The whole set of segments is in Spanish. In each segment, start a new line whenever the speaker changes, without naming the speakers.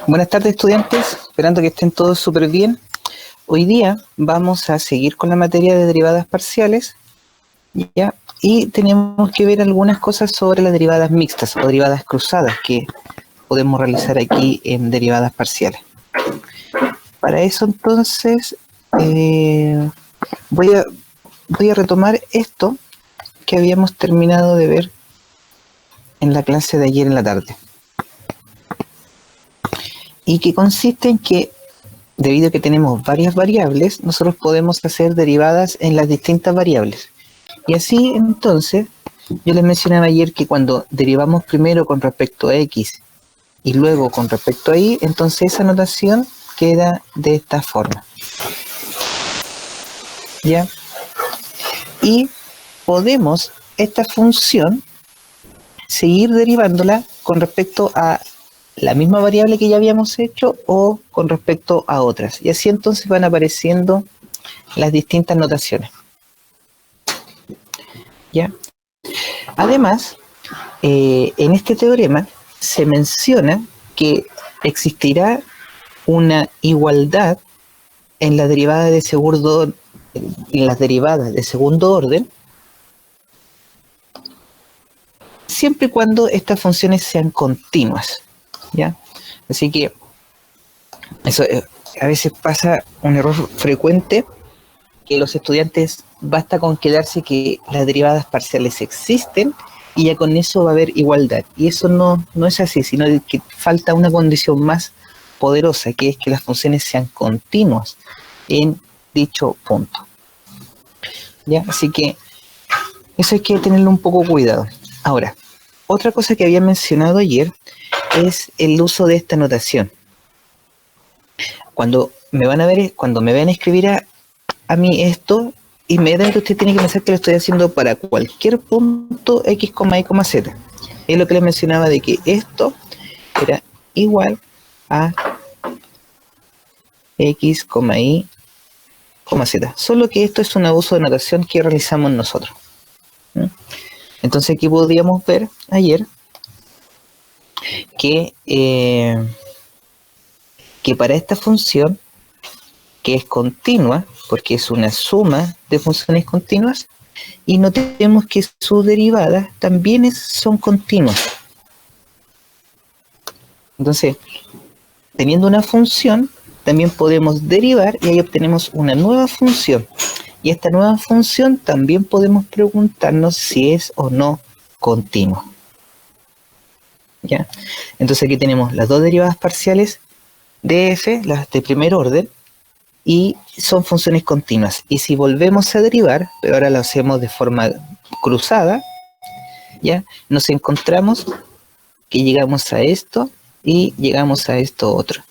Buenas tardes, estudiantes, esperando que estén todos súper bien. Hoy día vamos a seguir con la materia de derivadas parciales, ¿ya? Y tenemos que ver algunas cosas sobre las derivadas mixtas o derivadas cruzadas que podemos realizar aquí en derivadas parciales. Para eso entonces voy a retomar esto que habíamos terminado de ver en la clase de ayer en la tarde. Y que consiste en que, debido a que tenemos varias variables, nosotros podemos hacer derivadas en las distintas variables. Y así, entonces, yo les mencionaba ayer que cuando derivamos primero con respecto a x y luego con respecto a y, entonces esa notación queda de esta forma. ¿Ya? Y podemos esta función seguir derivándola con respecto a la misma variable que ya habíamos hecho o con respecto a otras. Y así entonces van apareciendo las distintas notaciones. ¿Ya? Además, en este teorema se menciona que existirá una igualdad en las derivadas de segundo orden, siempre y cuando estas funciones sean continuas, ¿ya? Así que eso a veces pasa un error frecuente, que los estudiantes basta con quedarse que las derivadas parciales existen y ya con eso va a haber igualdad. Y eso no es así, sino que falta una condición más poderosa, que es que las funciones sean continuas en dicho punto. ¿Ya? Así que eso hay que tenerlo un poco cuidado. Ahora, otra cosa que había mencionado ayer es el uso de esta notación. Cuando me van a escribir a mí esto, inmediatamente usted tiene que pensar que lo estoy haciendo para cualquier punto x, y, z. Es lo que les mencionaba de que esto era igual a x, y, z. Solo que esto es un abuso de notación que realizamos nosotros. Entonces aquí podríamos ver ayer que para esta función, que es continua, porque es una suma de funciones continuas, y notemos que sus derivadas también son continuas. Entonces, teniendo una función, también podemos derivar y ahí obtenemos una nueva función. Y esta nueva función también podemos preguntarnos si es o no continua. ¿Ya? Entonces aquí tenemos las dos derivadas parciales de f, las de primer orden, y son funciones continuas. Y si volvemos a derivar, pero ahora lo hacemos de forma cruzada, ¿ya? Nos encontramos que llegamos a esto y llegamos a esto otro.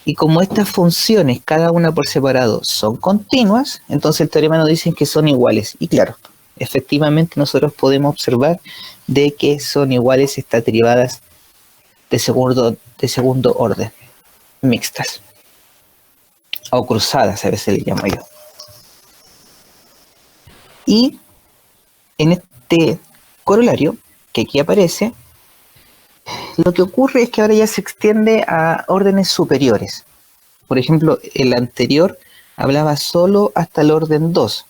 Y como estas funciones, cada una por separado, son continuas, entonces el teorema nos dice que son iguales. Y claro, efectivamente nosotros podemos observar de que son iguales estas derivadas de segundo orden, mixtas. O cruzadas, a veces le llamo yo. Y en este corolario, que aquí aparece, lo que ocurre es que ahora ya se extiende a órdenes superiores. Por ejemplo, el anterior hablaba solo hasta el orden 2.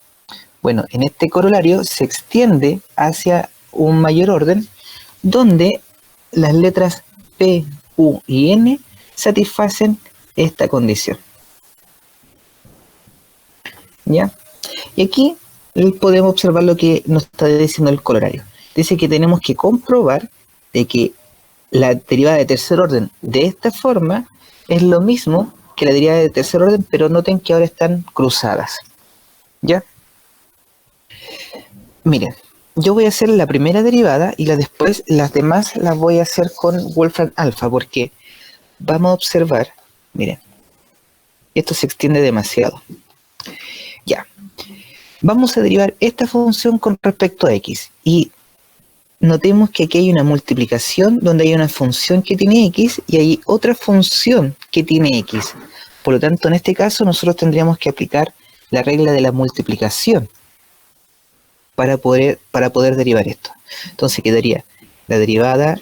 Bueno, en este corolario se extiende hacia un mayor orden, donde las letras P, U y N satisfacen esta condición. ¿Ya? Y aquí podemos observar lo que nos está diciendo el corolario. Dice que tenemos que comprobar de que la derivada de tercer orden de esta forma es lo mismo que la derivada de tercer orden, pero noten que ahora están cruzadas. ¿Ya? Miren, yo voy a hacer la primera derivada y después las demás las voy a hacer con Wolfram alfa, porque vamos a observar, miren, esto se extiende demasiado. Ya, vamos a derivar esta función con respecto a x y notemos que aquí hay una multiplicación donde hay una función que tiene x y hay otra función que tiene x. Por lo tanto, en este caso nosotros tendríamos que aplicar la regla de la multiplicación para poder derivar esto. Entonces quedaría la derivada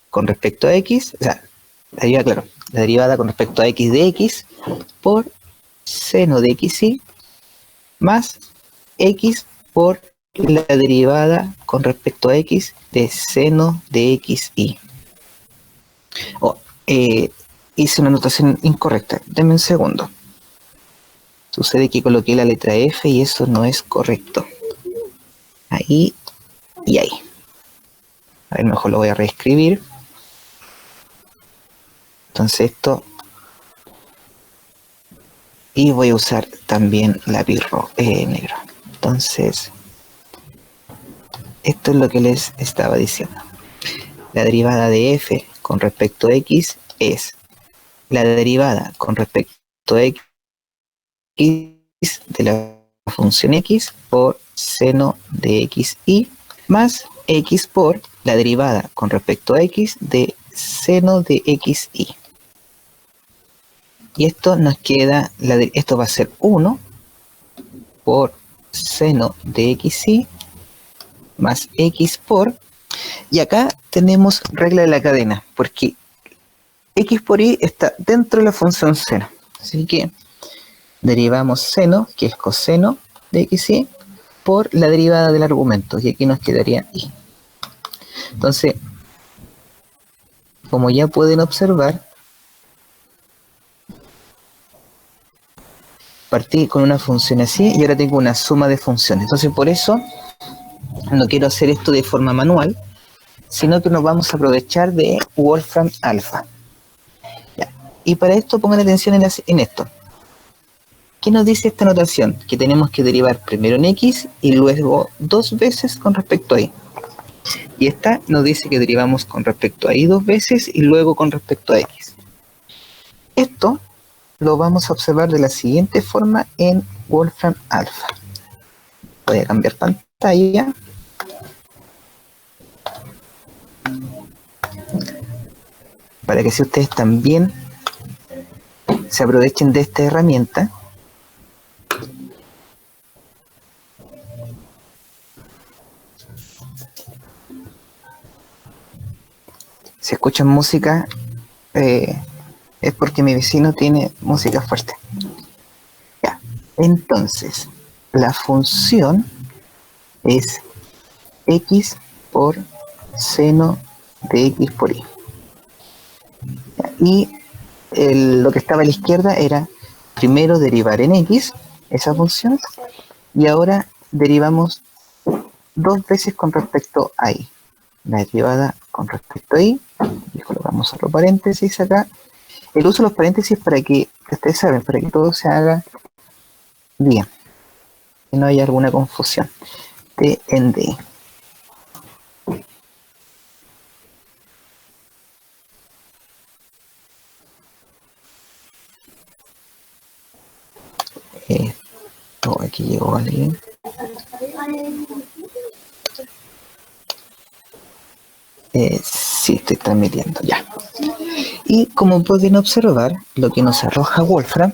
con respecto a x, o sea, la derivada con respecto a x de x por seno de xy más x por la derivada con respecto a x de seno de xy. Hice una notación incorrecta. Denme un segundo. Sucede que coloqué la letra F y eso no es correcto. Ahí y ahí. A ver, mejor lo voy a reescribir. Entonces esto. Y voy a usar también lápiz negro. Entonces, esto es lo que les estaba diciendo. La derivada de f con respecto a x es la derivada con respecto a x de la función x por seno de xy más x por la derivada con respecto a x de seno de xy. Y esto nos queda, esto va a ser 1 por seno de xy más x por, y acá tenemos regla de la cadena, porque x por y está dentro de la función seno. Así que derivamos seno, que es coseno de xy, por la derivada del argumento, y aquí nos quedaría y. Entonces, como ya pueden observar, partí con una función así y ahora tengo una suma de funciones. Entonces, por eso no quiero hacer esto de forma manual, sino que nos vamos a aprovechar de Wolfram Alpha. Ya. Y para esto pongan atención en esto. ¿Qué nos dice esta notación? Que tenemos que derivar primero en x y luego 2 veces con respecto a y. Y esta nos dice que derivamos con respecto a y 2 veces y luego con respecto a x. Esto lo vamos a observar de la siguiente forma en Wolfram Alpha. Voy a cambiar pantalla. Para que si ustedes también se aprovechen de esta herramienta. Si escuchan música, es porque mi vecino tiene música fuerte. Ya. Entonces, la función es x por seno de x por y. Y lo que estaba a la izquierda era primero derivar en x, esa función, y ahora derivamos 2 veces con respecto a y. La derivada con respecto a y, y colocamos otro paréntesis acá. El uso de los paréntesis para que, ustedes saben, para que todo se haga bien, que no haya alguna confusión. T en D. Esto, aquí llegó alguien. Sí, estoy transmitiendo, ya. Y como pueden observar, lo que nos arroja Wolfram,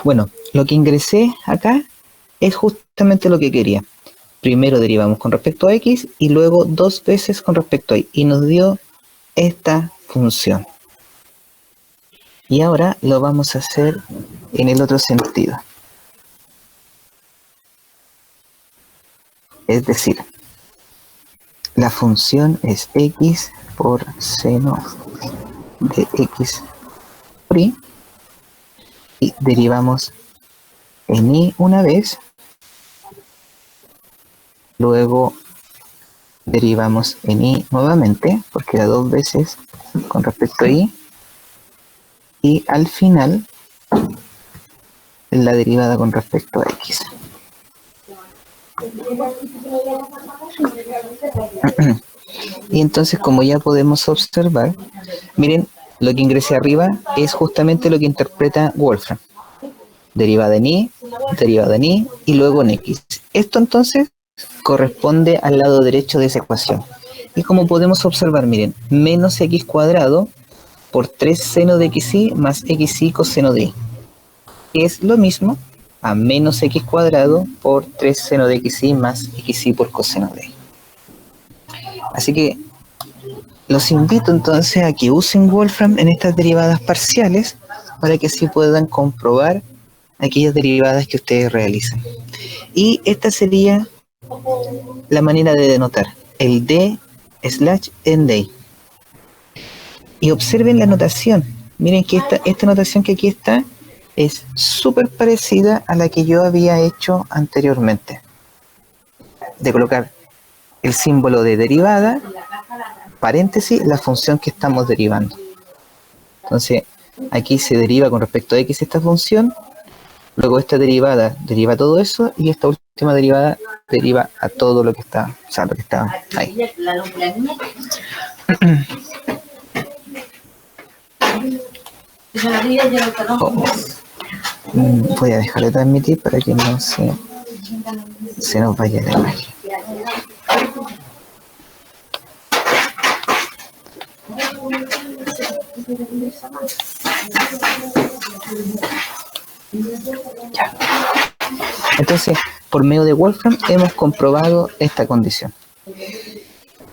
bueno, lo que ingresé acá es justamente lo que quería. Primero derivamos con respecto a x y luego 2 veces con respecto a y. Y nos dio esta función. Y ahora lo vamos a hacer en el otro sentido. Es decir, la función es x por seno de x por y. Y derivamos en y una vez. Luego derivamos en y nuevamente, porque era 2 veces con respecto a y. Y al final, la derivada con respecto a x. Y entonces, como ya podemos observar, miren, lo que ingresé arriba es justamente lo que interpreta Wolfram. Derivada en y, derivada en y y luego en x. Esto entonces corresponde al lado derecho de esa ecuación. Y como podemos observar, miren, menos x cuadrado por 3 seno de xy más xy coseno de y. Es lo mismo a menos x cuadrado por 3 seno de xy más xy por coseno de y. Así que Los invito entonces a que usen Wolfram en estas derivadas parciales para que así puedan comprobar aquellas derivadas que ustedes realicen. Y esta sería la manera de denotar el d/n. Y observen la notación. Miren que esta notación que aquí está es súper parecida a la que yo había hecho anteriormente. De colocar el símbolo de derivada, paréntesis, la función que estamos derivando. Entonces, aquí se deriva con respecto a x esta función, luego esta derivada deriva todo eso, y esta última derivada deriva a todo lo que está, o sea, lo que está ahí. Voy a dejar de transmitir para que no se nos vaya la imagen. Ya. Entonces, por medio de Wolfram hemos comprobado esta condición.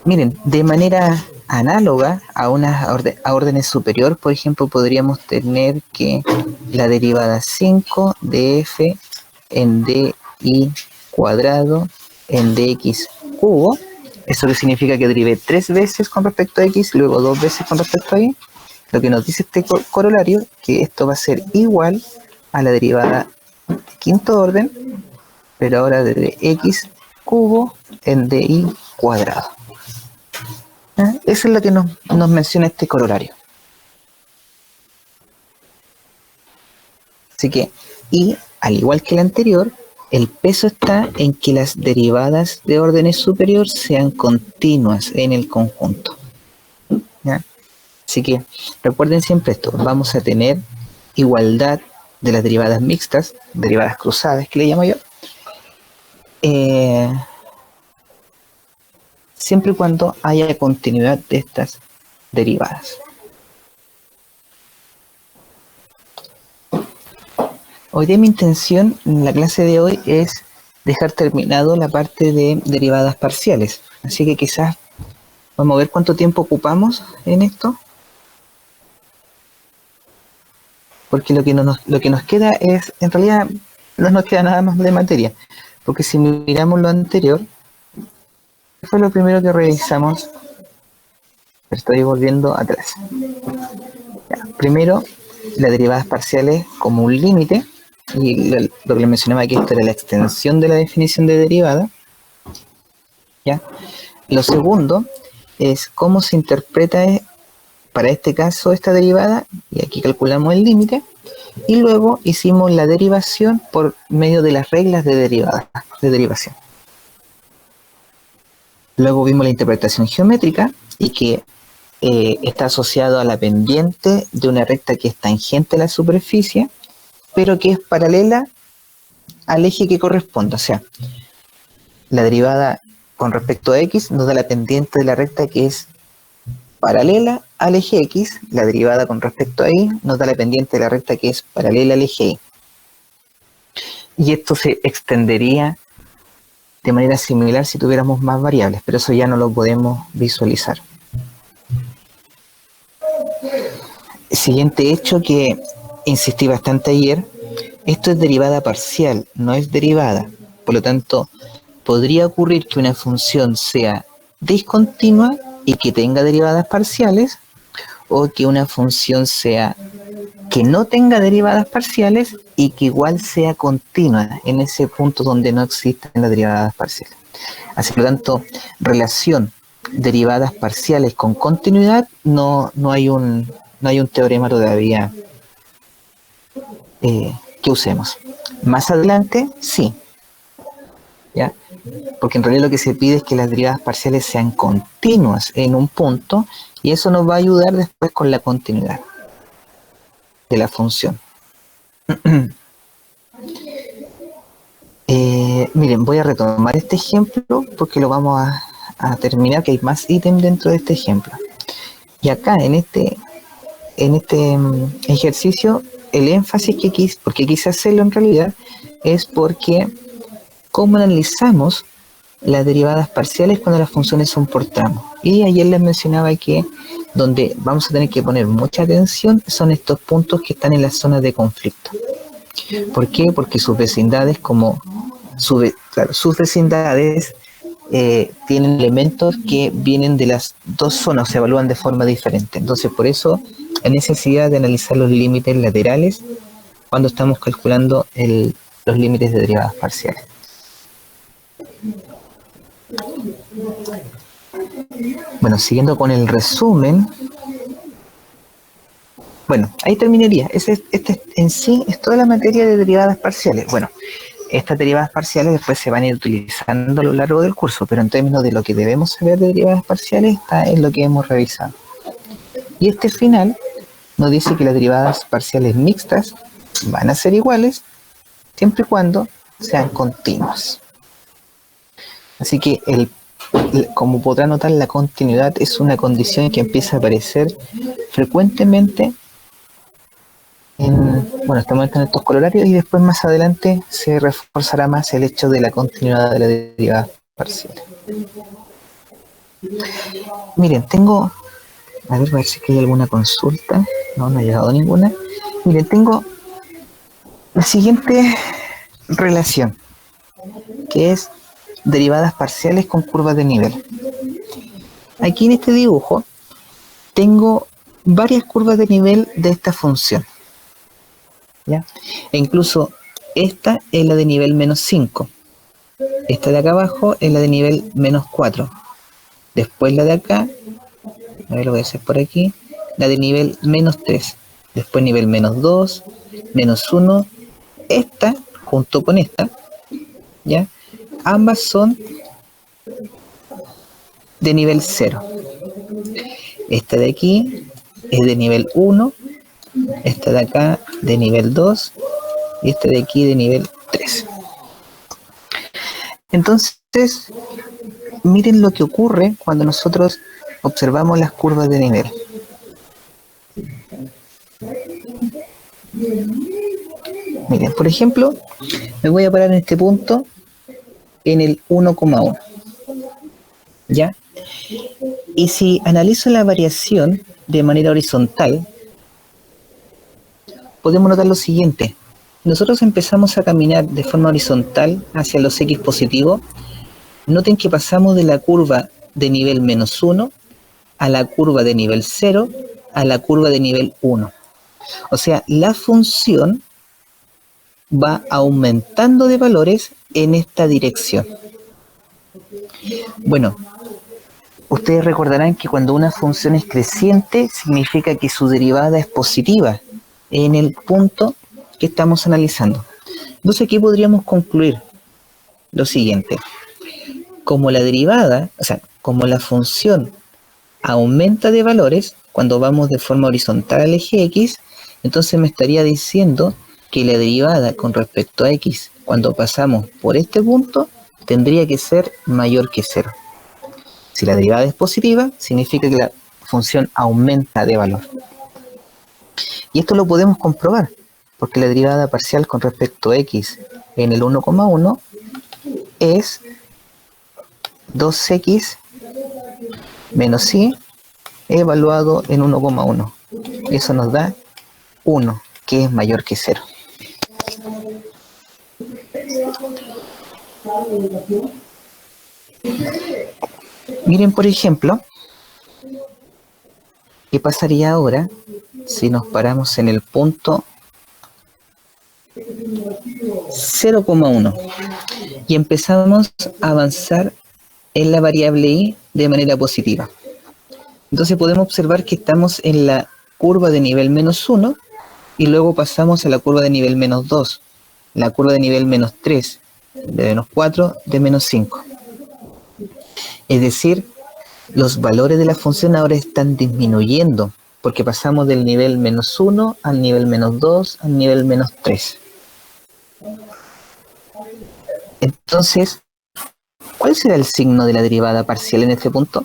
Miren, de manera análoga a a órdenes superior, por ejemplo, podríamos tener que la derivada 5 de f en di cuadrado en dx cubo. Eso que significa que derive 3 veces con respecto a x, luego 2 veces con respecto a y. Lo que nos dice este corolario, que esto va a ser igual a la derivada de quinto orden, pero ahora de x cubo en di cuadrado. Eso es lo que nos menciona este corolario. Así que, y al igual que el anterior, el peso está en que las derivadas de órdenes superior sean continuas en el conjunto. ¿Ya? Así que recuerden siempre esto, vamos a tener igualdad de las derivadas mixtas, derivadas cruzadas que le llamo yo, siempre y cuando haya continuidad de estas derivadas. Hoy día mi intención en la clase de hoy es dejar terminado la parte de derivadas parciales, así que quizás vamos a ver cuánto tiempo ocupamos en esto, porque lo que nos queda es, en realidad no nos queda nada más de materia, porque si miramos lo anterior, fue lo primero que revisamos. Estoy volviendo atrás. Ya, primero, las derivadas parciales como un límite, y lo que les mencionaba aquí, esto era la extensión de la definición de derivada. ¿Ya? Lo segundo es cómo se interpreta para este caso esta derivada, y aquí calculamos el límite, y luego hicimos la derivación por medio de las reglas de derivación. Luego vimos la interpretación geométrica y que está asociado a la pendiente de una recta que es tangente a la superficie, pero que es paralela al eje que corresponde. O sea, la derivada con respecto a x nos da la pendiente de la recta que es paralela al eje x, la derivada con respecto a y nos da la pendiente de la recta que es paralela al eje y. Y esto se extendería de manera similar si tuviéramos más variables, pero eso ya no lo podemos visualizar. El siguiente hecho que insistí bastante ayer, esto es derivada parcial, no es derivada. Por lo tanto, podría ocurrir que una función sea discontinua y que tenga derivadas parciales, o que una función sea que no tenga derivadas parciales y que igual sea continua en ese punto donde no existen las derivadas parciales. Así por lo tanto, relación derivadas parciales con continuidad no hay un teorema todavía que usemos. Más adelante, sí. ¿Ya? Porque en realidad lo que se pide es que las derivadas parciales sean continuas en un punto, y eso nos va a ayudar después con la continuidad de la función. Miren, voy a retomar este ejemplo porque lo vamos a terminar, que hay más ítems dentro de este ejemplo. Y acá en este ejercicio, el énfasis porque quise hacerlo en realidad es porque cómo analizamos las derivadas parciales cuando las funciones son por tramos. Y ayer les mencionaba que donde vamos a tener que poner mucha atención son estos puntos que están en las zonas de conflicto. ¿Por qué? Porque sus vecindades, sus vecindades tienen elementos que vienen de las dos zonas, se evalúan de forma diferente. Entonces, por eso hay necesidad de analizar los límites laterales cuando estamos calculando los límites de derivadas parciales. Bueno, siguiendo con el resumen. Bueno, ahí terminaría. Este en sí es toda la materia de derivadas parciales. Bueno, estas derivadas parciales después se van a ir utilizando a lo largo del curso, pero en términos de lo que debemos saber de derivadas parciales, está en lo que hemos revisado. Y este final nos dice que las derivadas parciales mixtas van a ser iguales siempre y cuando sean continuas. Así que como podrá notar, la continuidad es una condición que empieza a aparecer frecuentemente estamos en estos corolarios y después más adelante se reforzará más el hecho de la continuidad de la derivada parcial. Miren, a ver si hay alguna consulta. No ha llegado ninguna. Miren, tengo la siguiente relación, que es derivadas parciales con curvas de nivel. Aquí en este dibujo tengo varias curvas de nivel de esta función, ¿ya? E incluso esta es la de nivel menos 5, esta de acá abajo es la de nivel menos 4, después la de acá, a ver, lo voy a hacer por aquí, la de nivel menos 3, después nivel menos 2, menos 1, esta junto con esta, ¿ya? Ambas son de nivel 0. Esta de aquí es de nivel 1, esta de acá de nivel 2 y esta de aquí de nivel 3. Entonces, miren lo que ocurre cuando nosotros observamos las curvas de nivel. Miren, por ejemplo, me voy a parar en este punto en el 1,1. ¿Ya? Y si analizo la variación de manera horizontal, podemos notar lo siguiente. Nosotros empezamos a caminar de forma horizontal hacia los X positivos. Noten que pasamos de la curva de nivel menos 1 a la curva de nivel 0 a la curva de nivel 1. O sea, la función va aumentando de valores en esta dirección. Bueno, ustedes recordarán que cuando una función es creciente, significa que su derivada es positiva en el punto que estamos analizando. Entonces aquí podríamos concluir lo siguiente. Como la derivada, como la función aumenta de valores cuando vamos de forma horizontal al eje X, entonces me estaría diciendo que la derivada con respecto a X cuando pasamos por este punto tendría que ser mayor que 0. Si la derivada es positiva, significa que la función aumenta de valor. Y esto lo podemos comprobar, porque la derivada parcial con respecto a X en el 1,1 es 2x menos y evaluado en 1,1. Eso nos da 1, que es mayor que 0. Miren, por ejemplo, ¿qué pasaría ahora si nos paramos en el punto 0,1 y empezamos a avanzar en la variable y de manera positiva? Entonces podemos observar que estamos en la curva de nivel menos 1 y luego pasamos a la curva de nivel menos 2, la curva de nivel menos 3, de menos 4, de menos 5. Es decir, los valores de la función ahora están disminuyendo porque pasamos del nivel menos 1 al nivel menos 2 al nivel menos 3. Entonces, ¿cuál será el signo de la derivada parcial en este punto?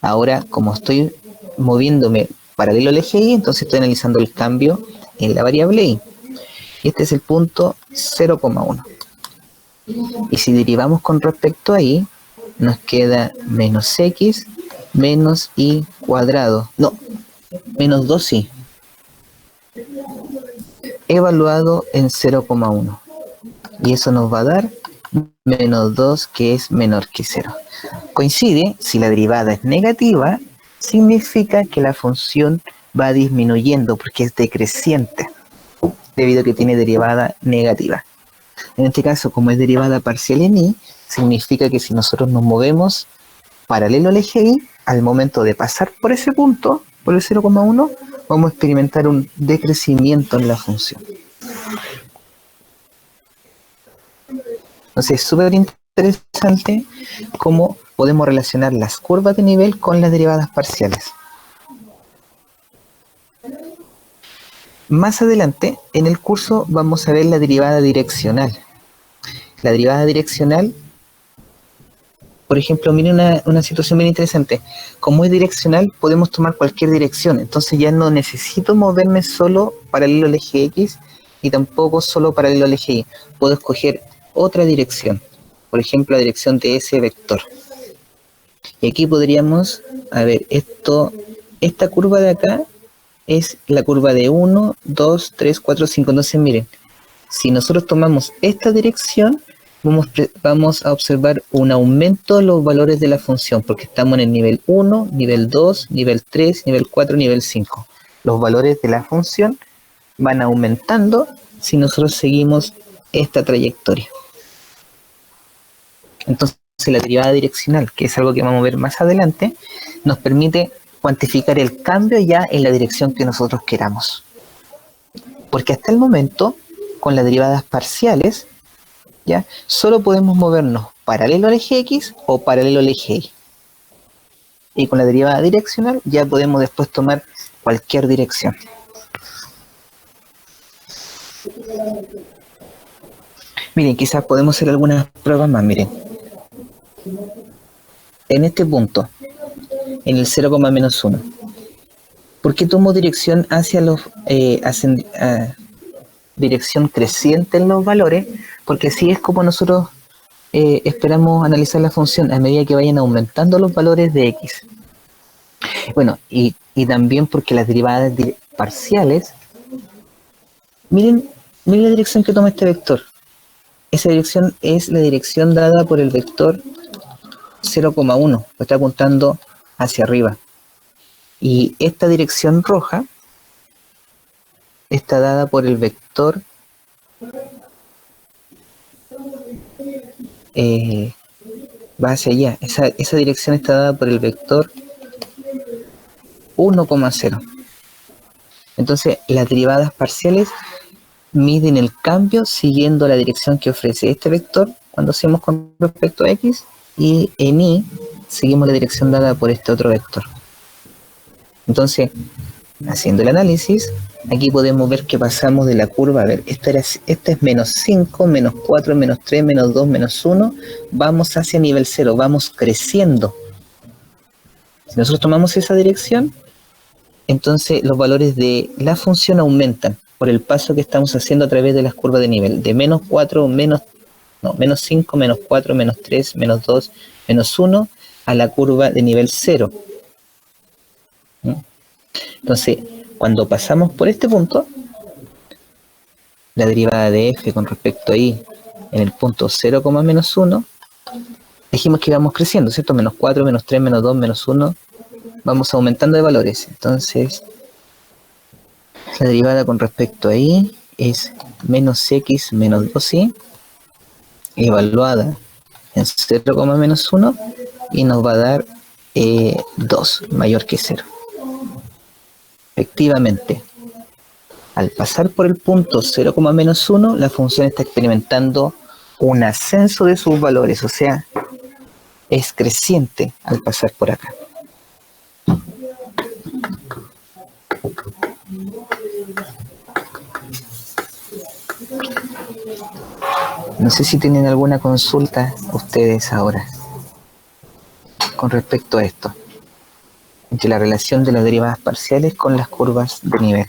Ahora, como estoy moviéndome paralelo al eje Y, entonces estoy analizando el cambio en la variable Y. Este es el punto 0,1. Y si derivamos con respecto a Y, nos queda menos x menos y cuadrado. No, menos 2y. Evaluado en 0,1. Y eso nos va a dar menos 2, que es menor que 0. Coincide, si la derivada es negativa, significa que la función va disminuyendo porque es decreciente, debido a que tiene derivada negativa. En este caso, como es derivada parcial en y, significa que si nosotros nos movemos paralelo al eje y, al momento de pasar por ese punto, por el 0,1, vamos a experimentar un decrecimiento en la función. Entonces es súper interesante cómo podemos relacionar las curvas de nivel con las derivadas parciales. Más adelante, en el curso, vamos a ver la derivada direccional. La derivada direccional, por ejemplo, miren una situación bien interesante. Como es direccional, podemos tomar cualquier dirección. Entonces ya no necesito moverme solo paralelo al eje X y tampoco solo paralelo al eje Y. Puedo escoger otra dirección. Por ejemplo, la dirección de ese vector. Y aquí podríamos, a ver, esta curva de acá es la curva de 1, 2, 3, 4, 5. Entonces miren, si nosotros tomamos esta dirección, vamos a observar un aumento de los valores de la función, porque estamos en el nivel 1, nivel 2, nivel 3, nivel 4, nivel 5. Los valores de la función van aumentando si nosotros seguimos esta trayectoria. Entonces la derivada direccional, que es algo que vamos a ver más adelante, nos permite cuantificar el cambio ya en la dirección que nosotros queramos. Porque hasta el momento, con las derivadas parciales, ¿ya? Solo podemos movernos paralelo al eje X o paralelo al eje Y. Y con la derivada direccional ya podemos después tomar cualquier dirección. Miren, quizás podemos hacer algunas pruebas más, miren. En este punto, en el 0,-1, ¿por qué tomo dirección hacia los dirección creciente en los valores? Porque así es como nosotros esperamos analizar la función a medida que vayan aumentando los valores de x. Bueno, y también porque las derivadas parciales, miren la dirección que toma este vector. Esa dirección es la dirección dada por el vector 0,1, está apuntando hacia arriba. Y esta dirección roja está dada por el vector va hacia allá. Esa dirección está dada por el vector 1,0. Entonces, las derivadas parciales miden el cambio siguiendo la dirección que ofrece este vector cuando hacemos con respecto a x, y en y seguimos la dirección dada por este otro vector. Entonces, haciendo el análisis, aquí podemos ver que pasamos de la curva, a ver, esta es menos 5, menos 4, menos 3, menos 2, menos 1, vamos hacia nivel 0, vamos creciendo. Si nosotros tomamos esa dirección, entonces los valores de la función aumentan por el paso que estamos haciendo a través de las curvas de nivel, de menos 4, menos 5, menos 4, menos 3, menos 2, menos 1, a la curva de nivel 0. Entonces, cuando pasamos por este punto, la derivada de f con respecto a y en el punto 0,-1, dijimos que íbamos creciendo, ¿cierto? Menos 4, menos 3, menos 2, menos 1, vamos aumentando de valores. Entonces, la derivada con respecto a y es menos x menos 2y, evaluada en 0,-1, y nos va a dar 2, mayor que 0. Efectivamente, al pasar por el punto 0,-1, la función está experimentando un ascenso de sus valores, o sea, es creciente al pasar por acá. No sé si tienen alguna consulta ustedes ahora con respecto a esto, entre la relación de las derivadas parciales con las curvas de nivel.